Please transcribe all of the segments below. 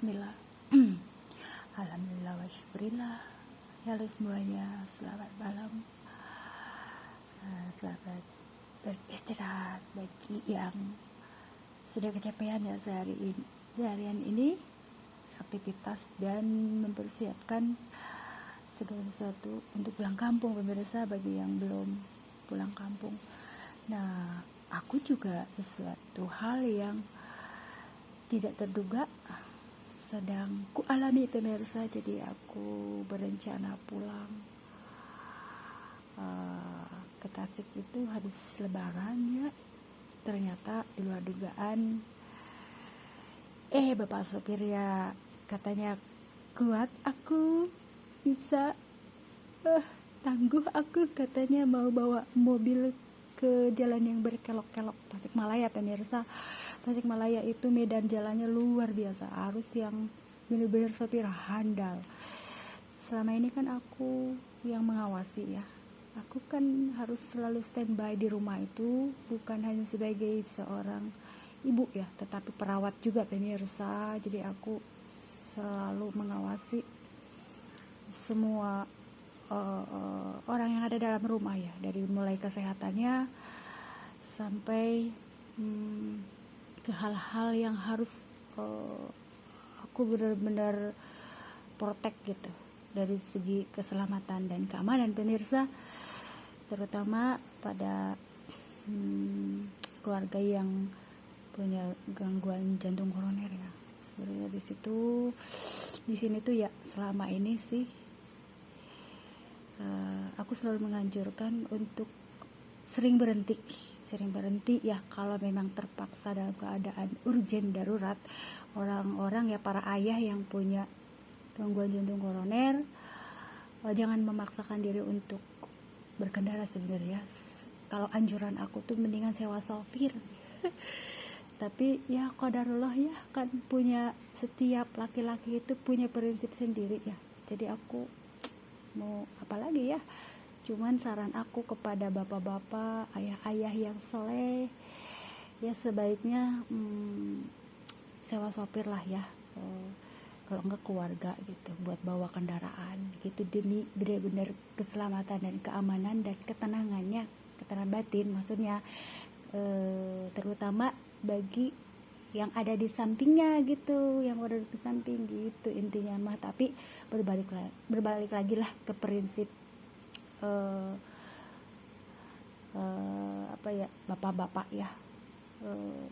Bismillah. Alhamdulillah wa syukurillah. Halo semuanya, selamat malam. Selamat beristirahat bagi yang sudah kecapean ya seharian ini aktivitas dan mempersiapkan segala sesuatu untuk pulang kampung, pemirsa, bagi yang belum pulang kampung. Nah, aku juga sesuatu hal yang tidak terduga sedang ku alami, pemirsa. Jadi aku berencana pulang ke Tasik itu habis lebaran ya. Ternyata di luar dugaan bapak sopir ya katanya kuat, aku bisa tangguh aku, katanya mau bawa mobil ke jalan yang berkelok-kelok Tasikmalaya, pemirsa. Tasikmalaya itu medan jalannya luar biasa, arus yang benar-benar sopir handal. Selama ini kan aku yang mengawasi ya, aku kan harus selalu standby di rumah itu, bukan hanya sebagai seorang ibu ya, tetapi perawat juga, pemirsa. Jadi aku selalu mengawasi semua orang yang ada dalam rumah ya, dari mulai kesehatannya sampai ke hal-hal yang harus aku benar-benar protect gitu dari segi keselamatan dan keamanan, pemirsa, terutama pada keluarga yang punya gangguan jantung koroner ya. Sebenarnya di sini tuh ya, selama ini sih aku selalu menganjurkan untuk sering berhenti ya, kalau memang terpaksa dalam keadaan urgen darurat. Orang-orang ya, para ayah yang punya gangguan jantung koroner, jangan memaksakan diri untuk berkendara sebenarnya. Kalau anjuran aku tuh mendingan sewa sopir. Tapi ya qadarullah ya, kan punya, setiap laki-laki itu punya prinsip sendiri ya. Jadi aku mau apa lagi ya, cuman saran aku kepada bapak-bapak, ayah-ayah yang soleh ya, sebaiknya sewa sopir lah ya, kalau enggak keluarga gitu, buat bawa kendaraan gitu, demi benar-benar keselamatan dan keamanan dan ketenangannya, ketenangan batin maksudnya, terutama bagi yang ada di sampingnya gitu, yang ada di samping gitu intinya mah. Tapi berbalik lagi lah ke prinsip bapak-bapak ya,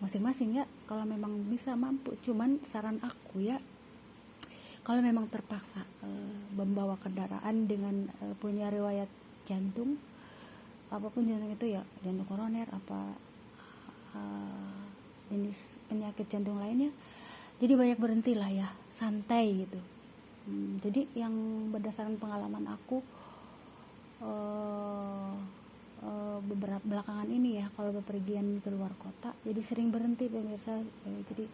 masing-masing ya, kalau memang bisa mampu. Cuman saran aku ya, kalau memang terpaksa membawa kendaraan dengan punya riwayat jantung, apapun jantung itu ya, jantung koroner apa jenis penyakit jantung lainnya, jadi banyak berhentilah ya, santai gitu. Jadi yang berdasarkan pengalaman aku beberapa belakangan ini ya, kalau bepergian ke luar kota jadi sering berhenti, pemirsa. Jadi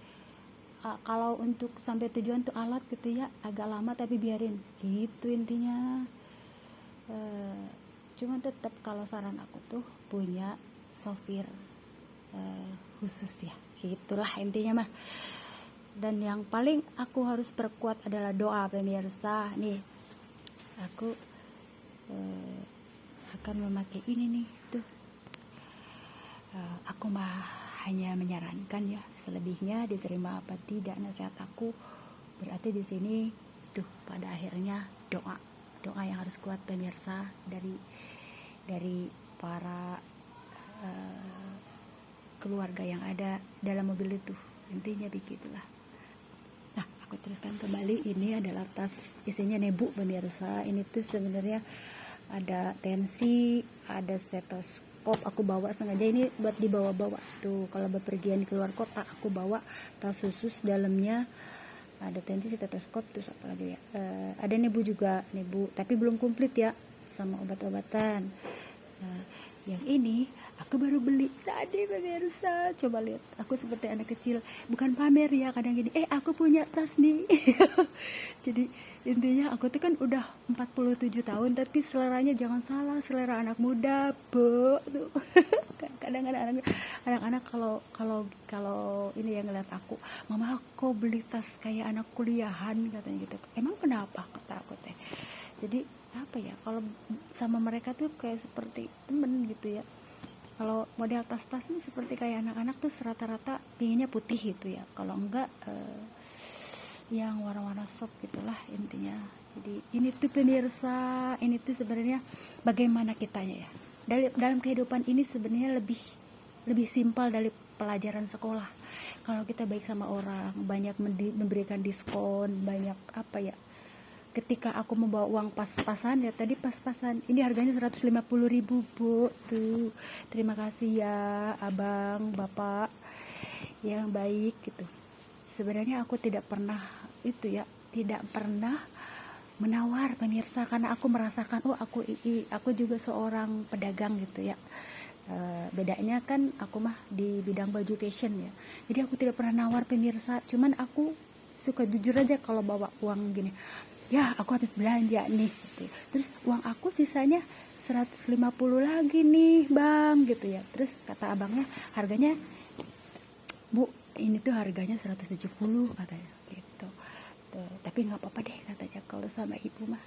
kalau untuk sampai tujuan tuh alat gitu ya, agak lama tapi biarin gitu intinya. Cuman tetap kalau saran aku tuh punya sopir khusus ya, gitulah intinya mah. Dan yang paling aku harus perkuat adalah doa, pemirsa. Nih aku akan memakai ini nih tuh. Aku mah hanya menyarankan ya, selebihnya diterima apa tidak nasihat aku. Berarti di sini tuh pada akhirnya doa yang harus kuat, pemirsa, dari para keluarga yang ada dalam mobil itu, intinya begitulah. Nah, aku teruskan kembali. Ini adalah tas, isinya nebu, pemirsa. Ini tuh sebenarnya ada tensi, ada stetoskop. Aku bawa sengaja ini buat dibawa-bawa tuh kalau bepergian keluar kota. Aku bawa tas khusus, dalamnya ada tensi, stetoskop, terus apa lagi ya, ada nebu juga, nebu tapi belum komplit ya, sama obat-obatan. Yang ini aku baru beli tadi pemirsa. Coba lihat, aku seperti anak kecil. Bukan pamer ya, kadang gini, aku punya tas nih. Jadi intinya aku tuh kan udah 47 tahun, tapi seleranya jangan salah, selera anak muda, Bu. Tuh. Kadang-kadang anak-anak kalau ini yang ngeliat aku, mama aku beli tas kayak anak kuliahan katanya gitu. Emang kenapa, kata aku teh. Jadi apa ya, kalau sama mereka tuh kayak seperti temen gitu ya. Kalau model tas-tas ini seperti kayak anak-anak tuh rata-rata pinginnya putih gitu ya, kalau enggak yang warna-warna soft gitulah intinya. Jadi ini tuh pemirsa, ini tuh sebenarnya bagaimana kitanya ya dalam kehidupan ini sebenarnya lebih simpel dari pelajaran sekolah. Kalau kita baik sama orang, banyak memberikan diskon, banyak apa ya, ketika aku membawa uang pas-pasan ya, tadi pas-pasan ini harganya 150.000 Bu, tuh terima kasih ya abang bapak yang baik gitu. Sebenarnya aku tidak pernah itu ya, tidak pernah menawar pemirsa, karena aku merasakan aku juga seorang pedagang gitu ya. Bedanya kan aku mah di bidang baju fashion ya, jadi aku tidak pernah nawar pemirsa. Cuman aku suka jujur aja kalau bawa uang gini, ya aku habis belanja nih gitu. Terus uang aku sisanya 150 lagi nih bang gitu ya. Terus kata abangnya, harganya Bu ini tuh harganya 170 katanya gitu. Tuh, tapi nggak apa-apa deh katanya, kalau sama ibu mah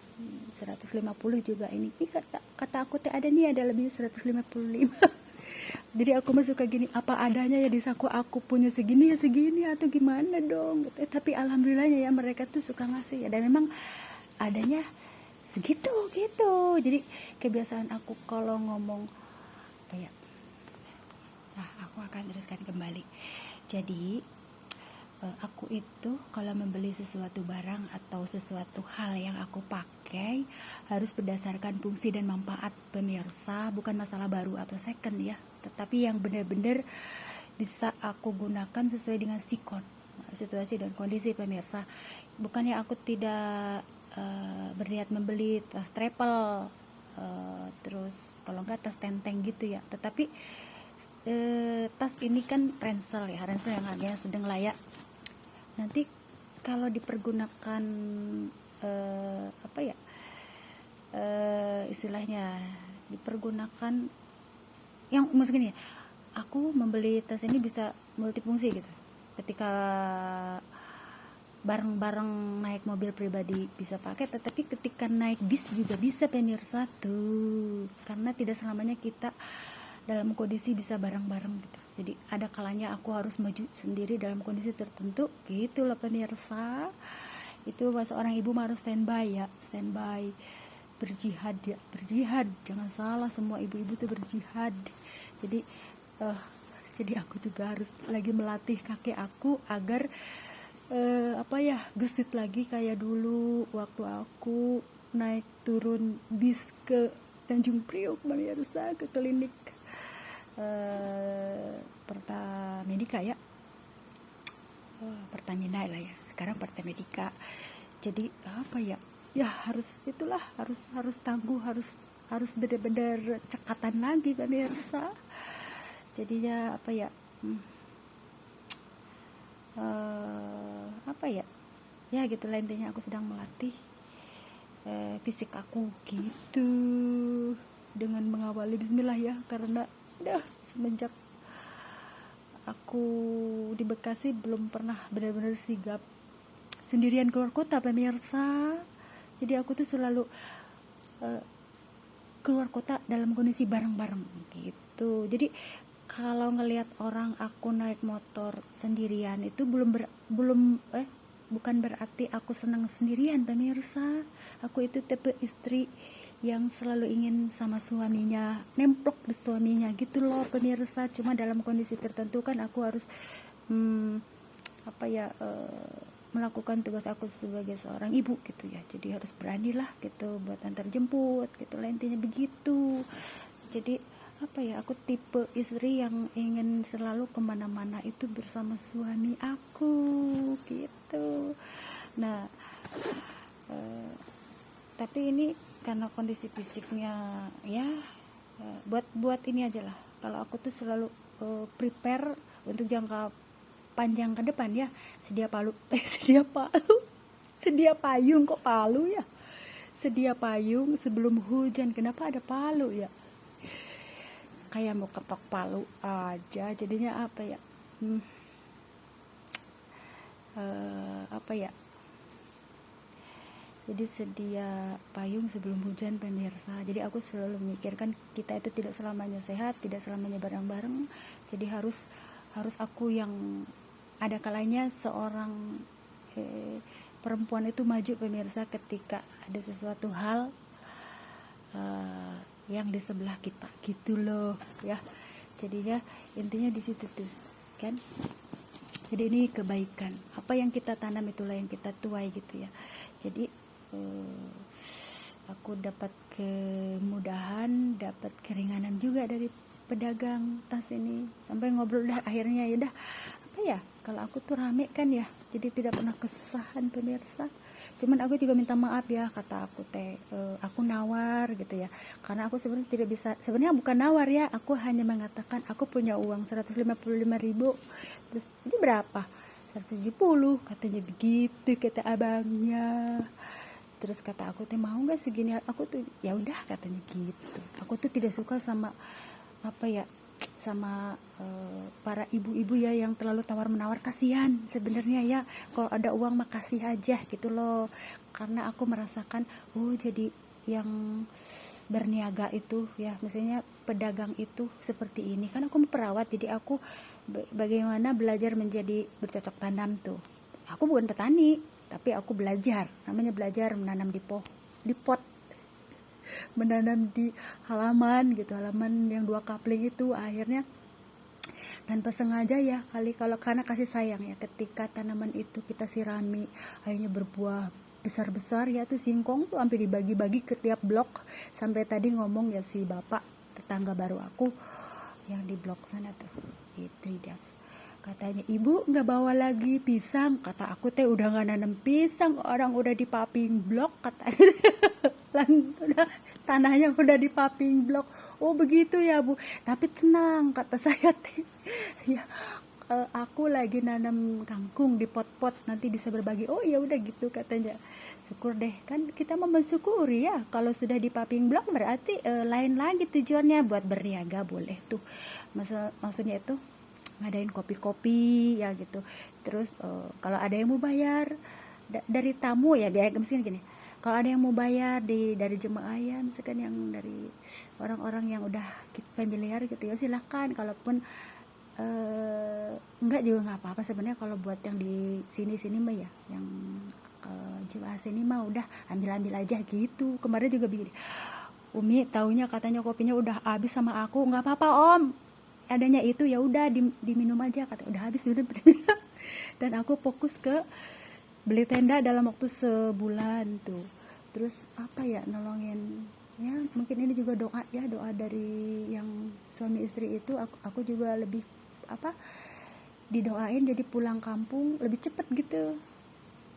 150 juga ini kata aku teh ada nih, ada lebih 155. Jadi aku mah suka gini, apa adanya ya, di saku aku punya segini ya segini atau gimana dong gitu. Tapi alhamdulillahnya ya mereka tuh suka ngasih ya, dan memang adanya segitu gitu. Jadi kebiasaan aku kalau ngomong kayak, aku akan teruskan kembali. Jadi aku itu kalau membeli sesuatu barang atau sesuatu hal yang aku pakai harus berdasarkan fungsi dan manfaat pemirsa, bukan masalah baru atau second ya, tetapi yang benar-benar bisa aku gunakan sesuai dengan situasi dan kondisi pemirsa. Bukannya aku tidak berniat membeli tas travel, terus kalau enggak tas tenteng gitu ya, tetapi tas ini kan ransel yang harganya sedang layak. Nanti kalau dipergunakan istilahnya dipergunakan yang maksudnya, aku membeli tas ini bisa multifungsi gitu. Ketika bareng-bareng naik mobil pribadi bisa pakai, tetapi ketika naik bis juga bisa pemirsa tuh, karena tidak selamanya kita dalam kondisi bisa bareng-bareng gitu. Jadi ada kalanya aku harus maju sendiri dalam kondisi tertentu gitu loh pemirsa. Itu seorang ibu harus standby ya, berjihad ya, berjihad, jangan salah, semua ibu-ibu tuh berjihad. Jadi aku juga harus lagi melatih kakek aku agar gesit lagi kayak dulu waktu aku naik turun bis ke Tanjung Priok pemirsa, ke klinik Pertamedika ya, Pertamina lah ya, sekarang Pertamedika. Jadi harus tangguh, harus benar-benar cekatan lagi pemirsa. Jadinya ya gitulah intinya, aku sedang melatih fisik aku gitu dengan mengawali bismillah ya, karena semenjak aku di Bekasi belum pernah benar-benar sigap sendirian keluar kota pemirsa. Jadi aku tuh selalu keluar kota dalam kondisi bareng-bareng gitu. Jadi kalau ngelihat orang aku naik motor sendirian itu bukan berarti aku senang sendirian pemirsa. Aku itu tipe istri yang selalu ingin sama suaminya, nemplok di suaminya gitu loh pemirsa. Cuma dalam kondisi tertentu kan aku harus melakukan tugas aku sebagai seorang ibu gitu ya. Jadi harus beranilah gitu buat antar jemput gitu lah, intinya begitu. Jadi aku tipe istri yang ingin selalu kemana-mana itu bersama suami aku gitu. Nah tapi ini karena kondisi fisiknya ya buat ini aja lah. Kalau aku tuh selalu prepare untuk jangka panjang ke depan ya, sedia palu sedia payung, kok palu ya, sedia payung sebelum hujan. Kenapa ada palu ya, kayak mau ketok palu aja jadinya. Apa ya, apa ya, jadi sedia payung sebelum hujan pemirsa. Jadi aku selalu memikirkan kita itu tidak selamanya sehat, tidak selamanya bareng-bareng. Jadi harus aku yang ada kalanya seorang perempuan itu maju pemirsa ketika ada sesuatu hal yang di sebelah kita gitu loh ya. Jadinya intinya di situ tuh kan. Jadi ini kebaikan, apa yang kita tanam itulah yang kita tuai gitu ya. Jadi aku dapat kemudahan, dapat keringanan juga dari pedagang tas ini. Sampai ngobrol dah akhirnya ya udah, apa ya, kalau aku tuh rame kan ya, jadi tidak pernah kesusahan pemirsa. Cuman aku juga minta maaf ya, kata aku aku nawar gitu ya, karena aku sebenarnya tidak bisa, sebenarnya bukan nawar ya, aku hanya mengatakan aku punya uang 155.000. Terus ini berapa? 170, katanya begitu kata abangnya. Terus kata aku mau nggak segini, aku tuh ya udah katanya gitu. Aku tuh tidak suka sama apa ya, sama para ibu-ibu ya yang terlalu tawar menawar. Kasihan sebenarnya ya, kalau ada uang makasih aja gitu loh. Karena aku merasakan jadi yang berniaga itu ya, misalnya pedagang itu seperti ini kan. Aku perawat, jadi aku bagaimana belajar menjadi bercocok tanam tuh. Aku bukan petani, tapi aku belajar, namanya belajar menanam di pot, menanam di halaman gitu, halaman yang 2 kapling itu. Akhirnya tanpa sengaja ya kali, kalau karena kasih sayang ya, ketika tanaman itu kita sirami akhirnya berbuah besar-besar ya. Tuh singkong tuh hampir dibagi-bagi ke tiap blok. Sampai tadi ngomong ya si bapak tetangga baru aku yang di blok sana tuh, di Tridas, katanya ibu nggak bawa lagi pisang. Kata aku udah nggak nanam pisang, orang udah di paving block katanya. Udah, tanahnya udah di paving block. Oh begitu ya bu, tapi tenang kata saya ya, aku lagi nanam kangkung di pot-pot, nanti bisa berbagi. Oh ya udah gitu katanya. Syukur deh, kan kita mau mensyukuri ya. Kalau sudah di paving block berarti lain lagi tujuannya, buat berniaga boleh tuh. Maksudnya itu ngadain kopi-kopi ya gitu. Terus kalau ada yang mau bayar dari tamu ya, biar misalnya gini, kalau ada yang mau bayar dari jemaah ya, misalkan yang dari orang-orang yang udah familiar gitu ya, silahkan. Kalaupun enggak juga nggak apa-apa sebenarnya. Kalau buat yang di sini mah ya, yang jemaah sini mah udah ambil aja gitu. Kemarin juga begini, Umi taunya katanya kopinya udah habis sama aku. Nggak apa-apa om, adanya itu ya udah diminum aja, kata udah habis udah. Dan aku fokus ke beli tenda dalam waktu sebulan tuh. Terus apa ya, nolongin ya, mungkin ini juga doa ya, doa dari yang suami istri itu. Aku juga lebih apa, didoain jadi pulang kampung lebih cepet gitu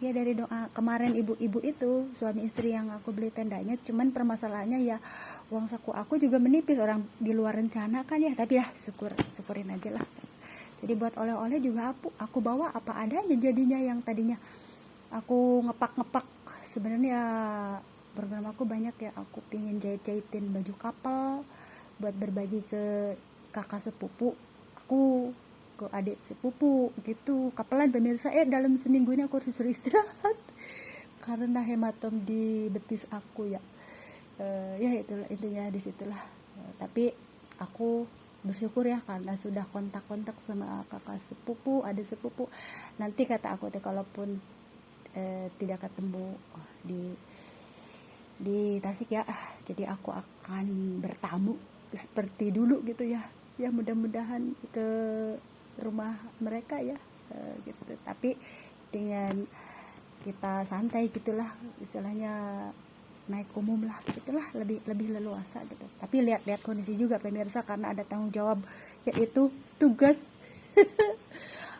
ya, dari doa kemarin ibu-ibu itu suami istri yang aku beli tendanya. Cuman permasalahannya ya uang saku aku juga menipis, orang di luar rencana kan ya. Tapi ya syukurin aja lah. Jadi buat oleh-oleh juga aku bawa apa adanya jadinya. Yang tadinya aku ngepak sebenarnya program aku banyak ya, aku pingin jahit-jahitin baju kapal buat berbagi ke kakak sepupu aku, ke adik sepupu gitu, kapelan pemirsa. Dalam seminggu ini aku harus disuruh istirahat karena hematom di betis aku ya. Ya itulah intinya, disitulah. Tapi aku bersyukur ya karena sudah kontak-kontak sama kakak sepupu, adik sepupu. Nanti kata aku kalaupun tidak ketemu di Tasik ya, jadi aku akan bertamu seperti dulu gitu ya. Ya mudah-mudahan ke rumah mereka ya gitu. Tapi dengan kita santai gitulah, istilahnya naik umum lah gitulah, lebih leluasa gitu. Tapi lihat kondisi juga pemirsa, karena ada tanggung jawab yaitu tugas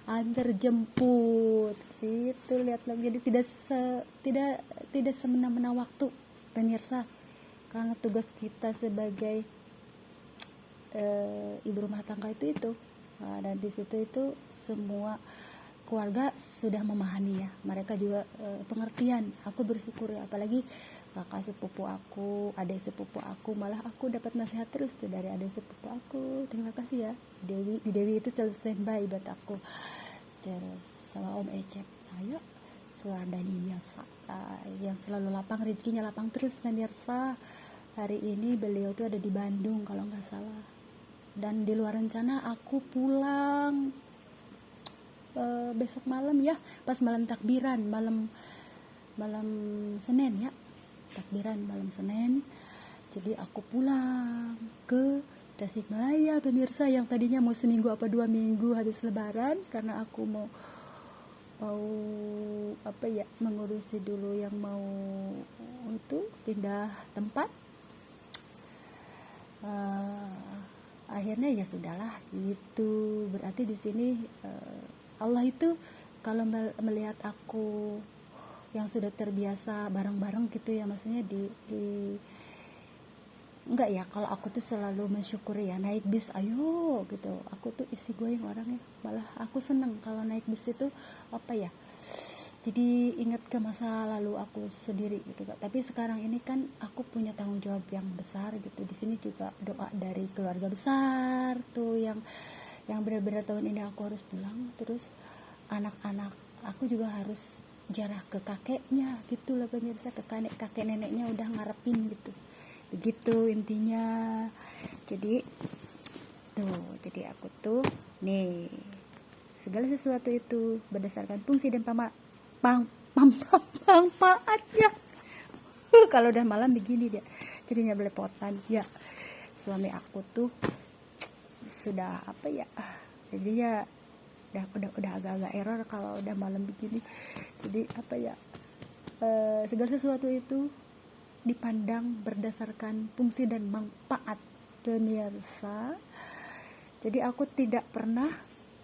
antar jemput gitu. Lihat lagi, jadi tidak semena-mena waktu pemirsa, karena tugas kita sebagai ibu rumah tangga itu. Nah, dan di situ itu semua keluarga sudah memahami ya, mereka juga pengertian. Aku bersyukur ya, apalagi kakak sepupu aku, adik sepupu aku, malah aku dapat nasihat terus tuh dari adik sepupu aku. Terima kasih ya Dewi itu selalu standby buat aku. Terus sama Om Ecep, ayo Suardani biasa, yang selalu lapang, rezekinya lapang terus pemirsa. Hari ini beliau tuh ada di Bandung kalau nggak salah, dan di luar rencana aku pulang besok malam ya, pas malam takbiran, malam Senin ya, takbiran malam Senin. Jadi aku pulang ke Tasikmalaya pemirsa, yang tadinya mau seminggu apa 2 minggu habis lebaran, karena aku mau apa ya, mengurusi dulu yang mau itu pindah tempat. Akhirnya ya sudahlah gitu. Berarti di sini Allah itu kalau melihat aku yang sudah terbiasa bareng-bareng gitu ya, maksudnya di enggak ya, kalau aku tuh selalu mensyukuri ya, naik bis ayo gitu, aku tuh isi going orangnya, malah aku seneng kalau naik bis itu apa ya, jadi ingat ke masa lalu aku sendiri gitu. Tapi sekarang ini kan aku punya tanggung jawab yang besar gitu. Di sini juga doa dari keluarga besar tuh yang benar-benar tahun ini aku harus pulang. Terus anak-anak aku juga harus jarah ke kakeknya gitu lah pemirsa, ke kakek neneknya udah ngarepin gitu. Begitu intinya. Jadi aku tuh nih, segala sesuatu itu berdasarkan fungsi dan manfaatnya. Kalau udah malam begini dia jadinya belepotan ya. Suami aku tuh sudah apa ya, jadinya udah agak-agak error kalau udah malam begini. Jadi apa ya, segala sesuatu itu dipandang berdasarkan fungsi dan manfaat pemirsa. Jadi aku tidak pernah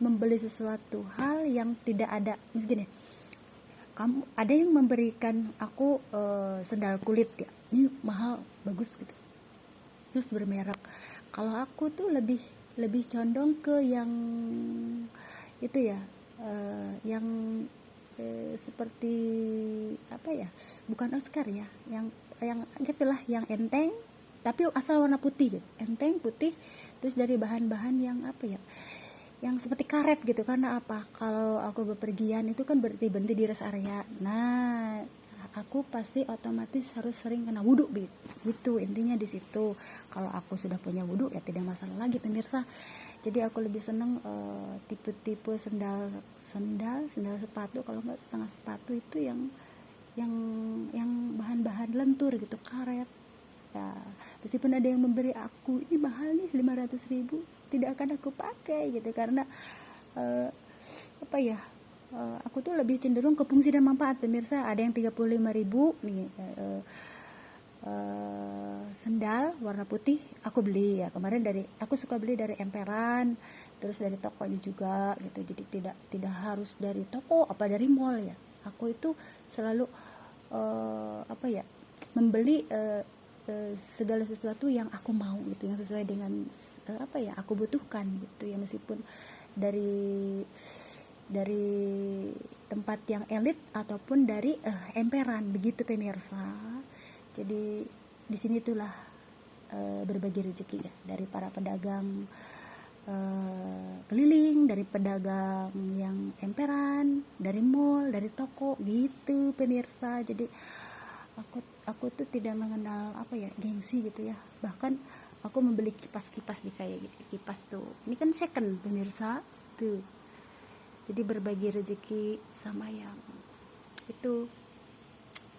membeli sesuatu hal yang tidak ada. Misalnya kamu ada yang memberikan aku sendal kulit ya, ini mahal bagus gitu, terus bermerek. Kalau aku tuh lebih condong ke yang itu ya, yang seperti apa ya, bukan Oscar ya, yang gitulah, yang enteng tapi asal warna putih gitu, enteng putih, terus dari bahan-bahan yang apa ya, yang seperti karet gitu. Karena apa, kalau aku bepergian itu kan berhenti di rest area, nah aku pasti otomatis harus sering kena wudhu gitu intinya di situ. Kalau aku sudah punya wudhu ya tidak masalah lagi pemirsa. Jadi aku lebih seneng tipe-tipe sendal sepatu, kalau nggak setengah sepatu itu yang bahan-bahan lentur gitu, karet ya. Meskipun ada yang memberi aku ini mahal nih 500.000, tidak akan aku pakai gitu, karena apa ya, aku tuh lebih cenderung ke fungsi dan manfaat pemirsa. Ada yang 35.000 nih, sendal warna putih aku beli ya kemarin, aku suka beli dari emperan, terus dari tokonya juga gitu. Jadi tidak harus dari toko apa dari mall ya. Aku itu selalu apa ya, membeli segala sesuatu yang aku mau gitu, yang sesuai dengan apa ya aku butuhkan gitu ya, meskipun dari tempat yang elit ataupun dari emperan begitu pemirsa. Jadi di sini itulah berbagi rezeki ya, dari para pedagang keliling, dari pedagang yang emperan, dari mall, dari toko gitu pemirsa. Jadi aku tuh tidak mengenal apa ya, gengsi gitu ya. Bahkan aku membeli kipas di kayak gitu. Kipas tuh ini kan second pemirsa tuh. Jadi berbagi rezeki sama yang itu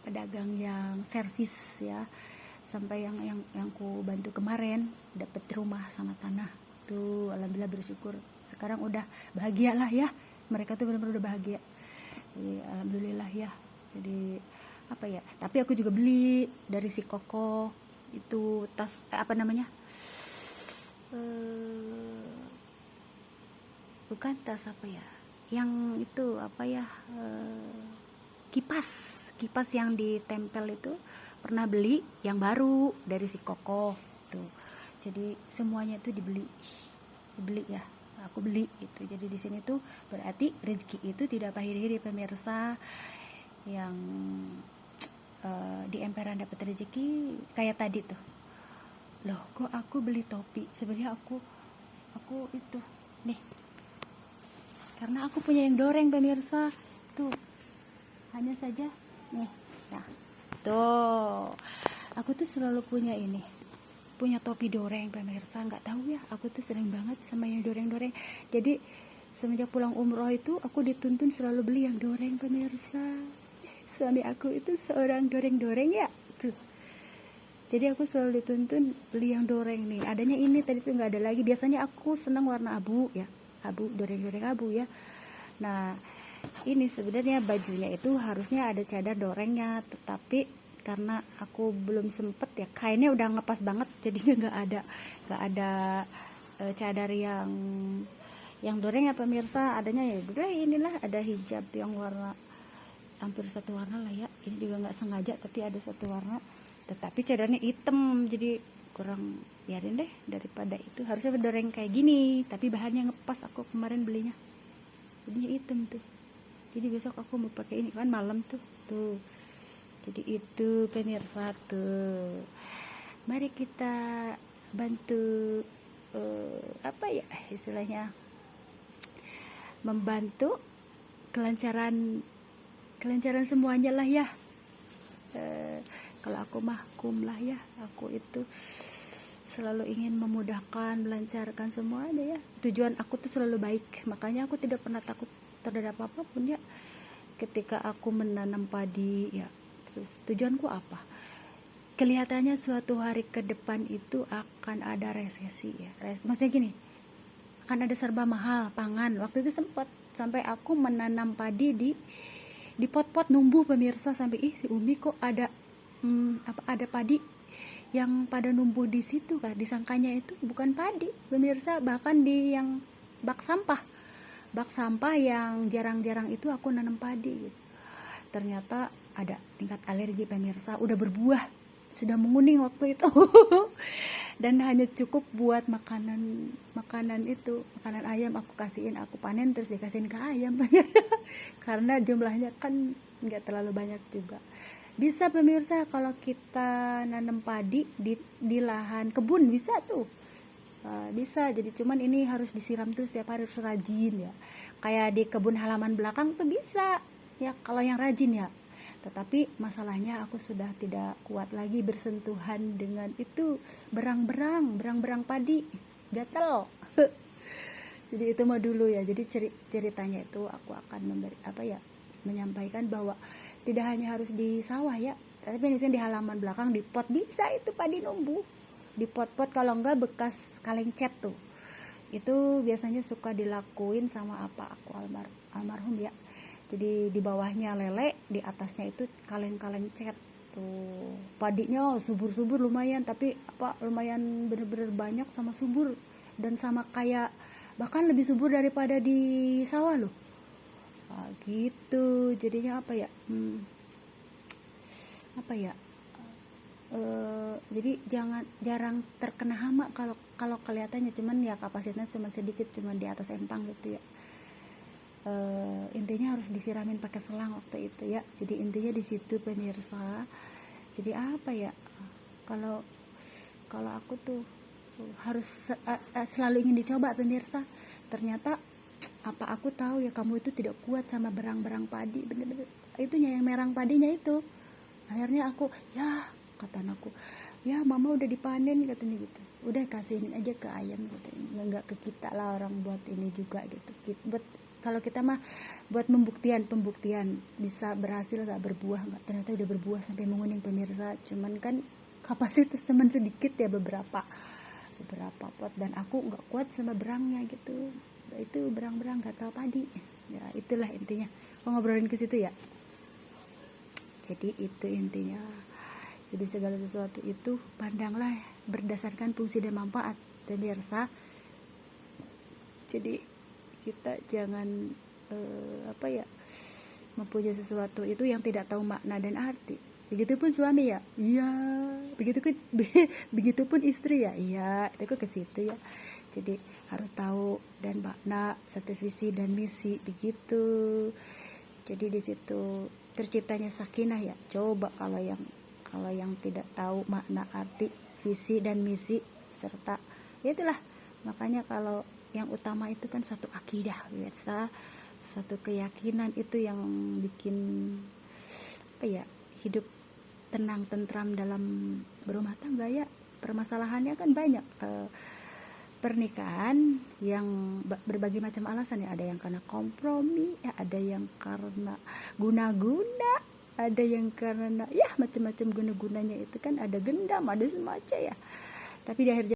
pedagang yang servis ya, sampai yang ku bantu kemarin dapat rumah sama tanah tuh, alhamdulillah bersyukur. Sekarang udah bahagia lah ya, mereka tuh benar-benar udah bahagia. Jadi alhamdulillah ya. Jadi apa ya, tapi aku juga beli dari si Koko itu tas apa namanya, bukan tas apa ya, yang itu apa ya, kipas yang ditempel itu pernah beli yang baru dari si Koko tuh. Jadi semuanya itu dibeli ya, aku beli gitu. Jadi di sini tuh berarti rezeki itu tidak pahit-pahit pemirsa. Yang di emperan dapat rezeki kayak tadi tuh, loh kok aku beli topi, sebenarnya aku itu nih, karena aku punya yang doreng pemirsa tuh, hanya saja nih, nah tuh aku tuh selalu punya topi doreng pemirsa. Nggak tahu ya, aku tuh sering banget sama yang doreng-doreng. Jadi semenjak pulang umroh itu aku dituntun selalu beli yang doreng pemirsa. Suami aku itu seorang doreng-doreng ya tuh. Jadi aku selalu dituntun beli yang doreng nih. Adanya ini tadi tuh nggak ada lagi. Biasanya aku senang warna abu ya, abu, doreng-doreng abu ya. Nah ini sebenarnya bajunya itu harusnya ada cadar dorengnya, tetapi karena aku belum sempet ya, kainnya udah ngepas banget, jadinya nggak ada cadar yang doreng ya pemirsa. Adanya ya udah inilah, ada hijab yang warna hampir satu warna lah ya, ini juga nggak sengaja tapi ada satu warna, tetapi cadarnya hitam, jadi kurang, biarin deh, daripada itu harusnya doreng kayak gini tapi bahannya ngepas. Aku kemarin belinya jadinya hitam tuh, jadi besok aku mau pakai ini kan malam tuh. Jadi itu pemirsa tuh, mari kita bantu apa ya istilahnya, membantu kelancaran semuanya lah ya. Kalau aku mahkum lah ya, aku itu selalu ingin memudahkan, melancarkan semuanya ya. Tujuan aku tuh selalu baik, makanya aku tidak pernah takut terhadap apapun ya. Ketika aku menanam padi ya, terus tujuanku apa? Kelihatannya suatu hari ke depan itu akan ada resesi ya. Maksudnya gini, akan ada serba mahal pangan. Waktu itu sempat sampai aku menanam padi di pot-pot numbuh pemirsa, sampai si Umi kok ada ada padi yang pada numbuh di situ kan, disangkanya itu bukan padi pemirsa, bahkan di yang bak sampah yang jarang-jarang itu aku nanam padi gitu. Ternyata ada tingkat alergi pemirsa, udah berbuah, sudah menguning waktu itu dan hanya cukup buat makanan itu, makanan ayam aku kasihin, aku panen terus dikasihin ke ayam karena jumlahnya kan nggak terlalu banyak juga. Bisa pemirsa kalau kita nanam padi di lahan kebun bisa tuh, bisa. Jadi cuman ini harus disiram terus setiap hari, harus rajin ya, kayak di kebun halaman belakang tuh bisa ya kalau yang rajin ya. Tetapi masalahnya aku sudah tidak kuat lagi bersentuhan dengan itu berang-berang padi, gatel jadi itu mah dulu ya. Jadi ceritanya itu aku akan menyampaikan bahwa tidak hanya harus di sawah ya, tapi misalnya di halaman belakang, di pot bisa itu padi numbuh, di pot-pot. Kalau enggak bekas kaleng cat tuh, itu biasanya suka dilakuin sama apa aku almarhum ya. Jadi di bawahnya lele, di atasnya itu kaleng-kaleng cat tuh. Padinya subur-subur lumayan, tapi lumayan bener-bener banyak sama subur, dan sama kayak bahkan lebih subur daripada di sawah loh. Gitu. Jadinya jadi jarang terkena hama kalau kelihatannya, cuman ya kapasitasnya cuma sedikit, cuma di atas empang gitu ya. Intinya harus disiramin pakai selang waktu itu ya. Jadi intinya di situ pemirsa. Jadi kalau aku tuh harus selalu ingin dicoba pemirsa. Ternyata aku tahu ya, kamu itu tidak kuat sama berang-berang padi, bener-bener itunya yang merang padinya itu. Akhirnya kata anakku, ya mama udah dipanen katanya gitu, udah kasihin aja ke ayam katanya, nggak ke kita lah, orang buat ini juga gitu. Kalau kita mah buat pembuktian bisa berhasil nggak berbuah nggak, ternyata udah berbuah sampai menguning pemirsa. Cuman kan kapasitas cuman sedikit ya, beberapa pot, dan aku nggak kuat sama berangnya gitu. Itu berang-berang gatal padi ya. Itulah intinya ngobrolin ke situ ya. Jadi itu intinya. Jadi segala sesuatu itu pandanglah berdasarkan fungsi dan manfaat pemirsa. Jadi kita jangan mempunyai sesuatu itu yang tidak tahu makna dan arti. Begitupun suami ya, iya. Begitupun istri ya, iya. Itu ke situ ya. Jadi harus tahu dan makna satu visi dan misi begitu. Jadi di situ terciptanya sakinah ya. Coba kalau yang tidak tahu makna arti visi dan misi serta ya itulah. Makanya kalau yang utama itu kan satu akidah biasa, satu keyakinan itu yang bikin apa ya, hidup tenang tentram dalam berumah tangga ya. Permasalahannya kan banyak, pernikahan yang berbagai macam alasan ya, ada yang karena kompromi ya, ada yang karena guna-guna, ada yang karena ya macam-macam guna-gunanya itu kan, ada gendam, ada semacam ya. Tapi di akhir